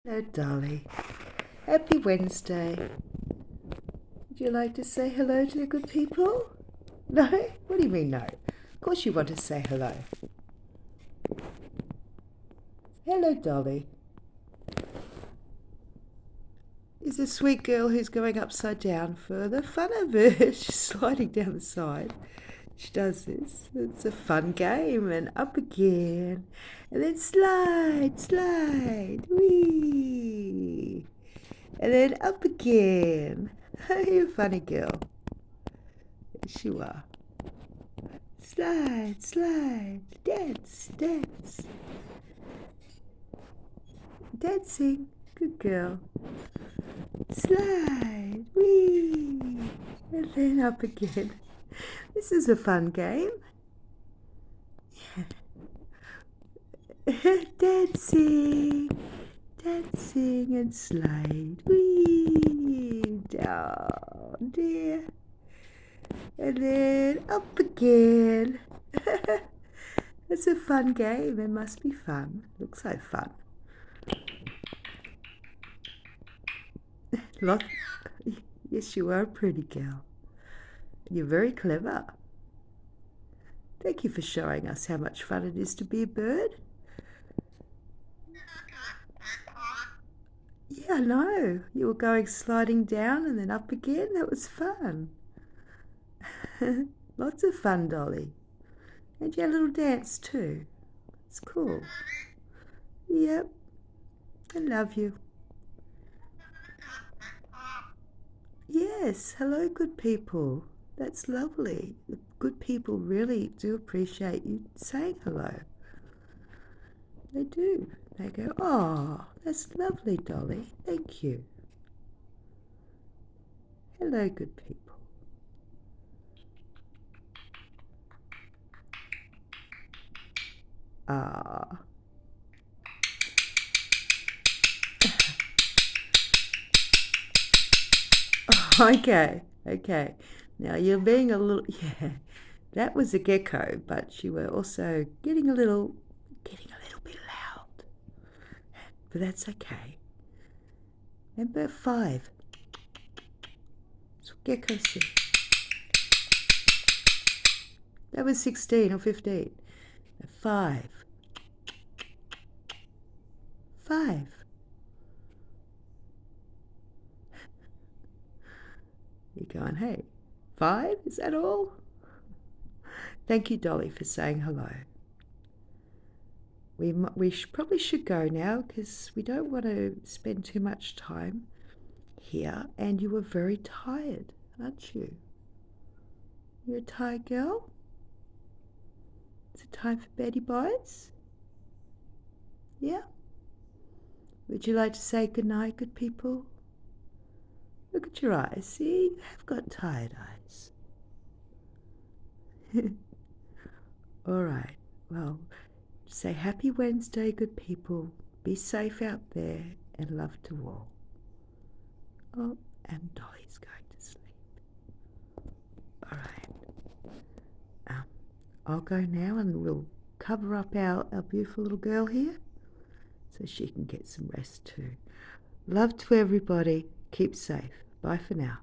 Hello, Dolly. Happy Wednesday. Would you like to say hello to the good people? No? What do you mean, no? Of course you want to say hello. Hello, Dolly. Is a sweet girl who's going upside down for the fun of it. She's sliding down the side. She does this. It's a fun game. And up again. And then slide, slide. Whee! And then up again. You're a funny girl. Yes, you are. Slide, slide, dance, dance. Dancing, good girl. Slide, whee, and then up again. This is a fun game. Dancing, dancing and slide, whee, down, dear. And then up again. It's a fun game. It must be fun. Looks like fun. Lot. Yes, you are a pretty girl. You're very clever. Thank you for showing us how much fun it is to be a bird. Yeah, I know. You were going sliding down and then up again. That was fun. Lots of fun, Dolly. And you had a little dance too. It's cool. Yep. I love you. Yes. Hello, good people. That's lovely. The good people really do appreciate you saying hello. They do. They go, oh, that's lovely, Dolly. Thank you. Hello, good people. Ah. Okay, okay. Now you're being a little, yeah, that was a gecko, but you were also getting a little bit loud. But that's okay. Number 5. That's what geckos do. That was 16 or 15. 5. 5. You're going, hey, 5? Is that all? Thank you, Dolly, for saying hello. We probably should go now because we don't want to spend too much time here. And you were very tired, aren't you? You're a tired girl? Is it time for beddy boys? Yeah? Would you like to say goodnight, good people? Look at your eyes. See, you have got tired eyes. All right. Well, say happy Wednesday, good people. Be safe out there and love to all. Oh, and Dolly's going to sleep. All right. I'll go now and we'll cover up our beautiful little girl here so she can get some rest too. Love to everybody. Keep safe. Bye for now.